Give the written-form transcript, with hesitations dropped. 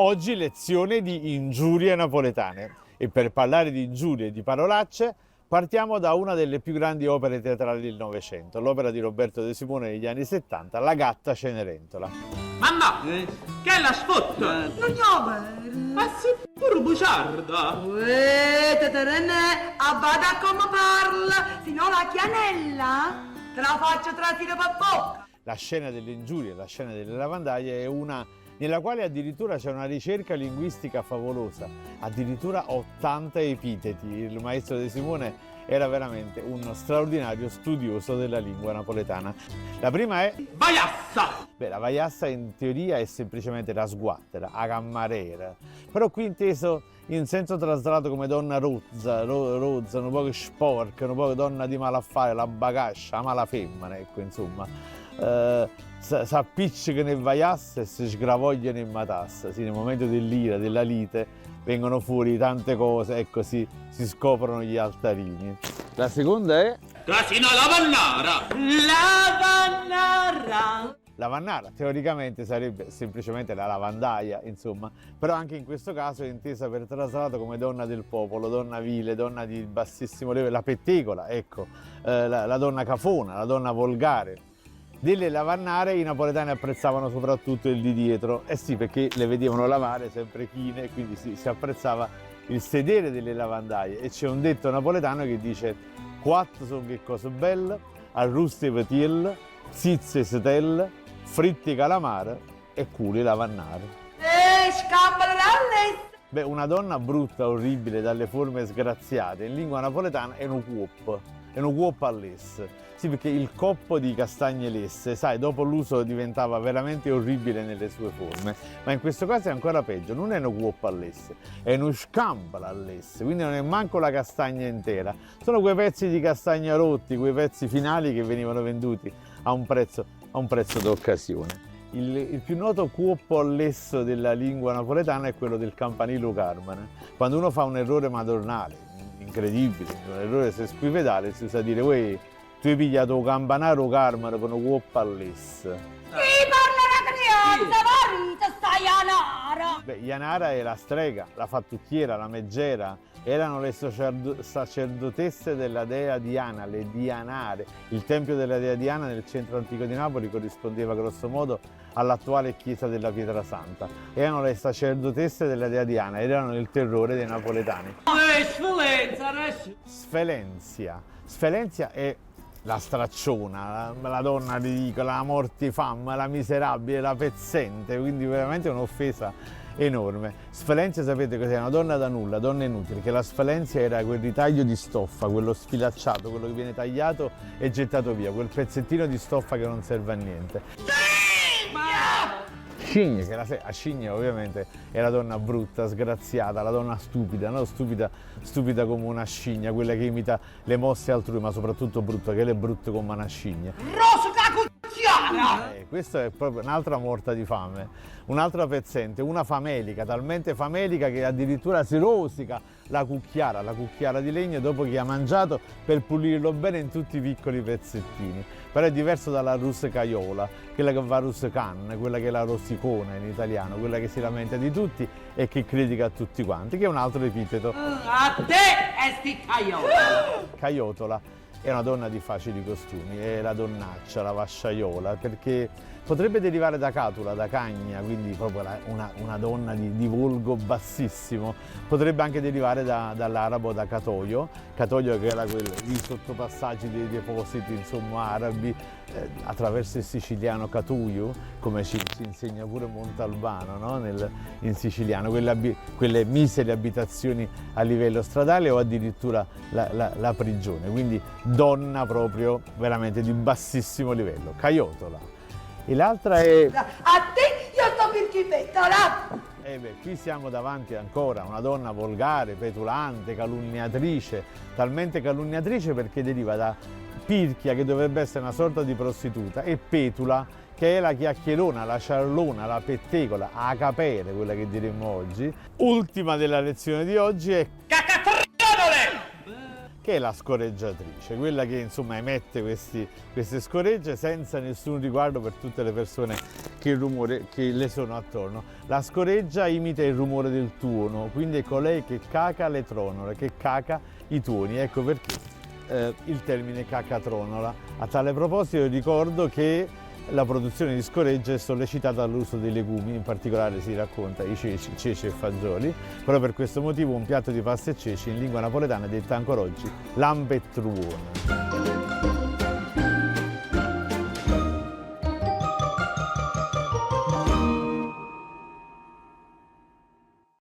Oggi lezione di ingiurie napoletane e per parlare di ingiurie e di parolacce partiamo da una delle più grandi opere teatrali del Novecento, l'opera di Roberto De Simone degli anni 70, La gatta Cenerentola. Mamma, che è la sfotta? Non io Ma sei pure bugiarda. Teterene, abbada come parla, se no la chianella te la faccio trasire per bocca. La scena delle ingiurie, la scena delle lavandaie è una nella quale addirittura c'è una ricerca linguistica favolosa, addirittura 80 epiteti. Il maestro De Simone era veramente uno straordinario studioso della lingua napoletana. La prima è Vaiassa! Beh, la vaiassa in teoria è semplicemente la sguattera, a cammarera, però qui inteso in senso traslato come donna rozza, rozza, un po' sporca, un po' donna di malaffare, la bagascia, la malafemmina, ecco, insomma. S'appiccicano in vaiassa e si sgravogliano in matassa. Sì, nel momento dell'ira, della lite, vengono fuori tante cose, ecco, si scoprono gli altarini. La seconda è Trasina la vannara! la vannara, teoricamente sarebbe semplicemente la lavandaia, insomma, però anche in questo caso è intesa per traslato come donna del popolo, donna vile, donna di bassissimo livello, la pettegola, ecco, la donna cafona, la donna volgare. Delle lavannare i napoletani apprezzavano soprattutto il di dietro, eh sì, perché le vedevano lavare sempre chine e quindi si apprezzava il sedere delle lavandaie. E c'è un detto napoletano che dice: quattro sono che cose belle, arruste vetiel, zizze setel, fritti calamar e culi lavannare. Scappala dalle! Beh, una donna brutta, orribile, dalle forme sgraziate, in lingua napoletana è un cuop all'esse. Sì, perché il coppo di castagne lesse, sai, dopo l'uso diventava veramente orribile nelle sue forme, ma in questo caso è ancora peggio, non è un cuop all'esse, è uno scambala all'esse, quindi non è manco la castagna intera, sono quei pezzi di castagna rotti, quei pezzi finali che venivano venduti a un prezzo d'occasione. Il più noto cuoppo allesso della lingua napoletana è quello del campanile Carmine. Quando uno fa un errore madornale, incredibile, un errore sesquipedale, si usa dire: uè, tu hai pigliato un campanaro Carmine con un cuoppo allesso. Chi parla la crianza, marito, stai a nara! Beh, Ianara è la strega, la fattucchiera, la meggera, erano le sacerdotesse della dea Diana, le Dianare. Il tempio della dea Diana nel centro antico di Napoli corrispondeva grossomodo all'attuale chiesa della Pietrasanta. Erano le sacerdotesse della dea Diana, erano il terrore dei napoletani. Sfelenzia è la stracciona, la donna ridicola, la mortifamma, la miserabile, la pezzente, quindi veramente un'offesa enorme. Sfelenzia, sapete cos'è? Una donna da nulla, donna inutile, che la sfelenzia era quel ritaglio di stoffa, quello sfilacciato, quello che viene tagliato e gettato via, quel pezzettino di stoffa che non serve a niente. Scigne, che la Scigne ovviamente è la donna brutta, sgraziata, la donna stupida, no? Stupida come una scigna, quella che imita le mosse altrui, ma soprattutto brutta, che è brutta come una scigna. Rosca cucchiara! Questa è proprio un'altra morta di fame, un'altra pezzente, una famelica, talmente famelica che addirittura si rosica la cucchiara di legno dopo che ha mangiato per pulirlo bene in tutti i piccoli pezzettini. Però è diverso dalla ruscaiola, quella che va ruscan, quella che è la rosicona in italiano, quella che si lamenta di tutti e che critica a tutti quanti, che è un altro epiteto. A te esti caiola! Caiotola è una donna di facili costumi, è la donnaccia, la vasciaiola, perché potrebbe derivare da catula, da cagna, quindi proprio una donna di volgo bassissimo. Potrebbe anche derivare dall'arabo, da catoio che era i sottopassaggi dei depositi, insomma, arabi, attraverso il siciliano catuiu, come ci insegna pure Montalbano, no? In siciliano, quelle misere abitazioni a livello stradale o addirittura la prigione, quindi donna proprio veramente di bassissimo livello, caiotola. E l'altra è... A te io sto per chipettola! Qui siamo davanti ancora a una donna volgare, petulante, calunniatrice, talmente calunniatrice perché deriva da Pirchia, che dovrebbe essere una sorta di prostituta, e Petula, che è la chiacchierona, la ciarlona, la pettegola, a capere, quella che diremmo oggi. Ultima della lezione di oggi è... Caccatrianole! che è la scoreggiatrice, quella che insomma emette queste scoregge senza nessun riguardo per tutte le persone che le sono attorno. La scoreggia imita il rumore del tuono, quindi è colei che caca le tronole, che caca i tuoni, ecco perché il termine cacatronola. A tale proposito ricordo che la produzione di scoregge è sollecitata dall'uso dei legumi, in particolare si racconta i ceci e fagioli. Proprio per questo motivo un piatto di pasta e ceci in lingua napoletana è detta ancora oggi lambetruone.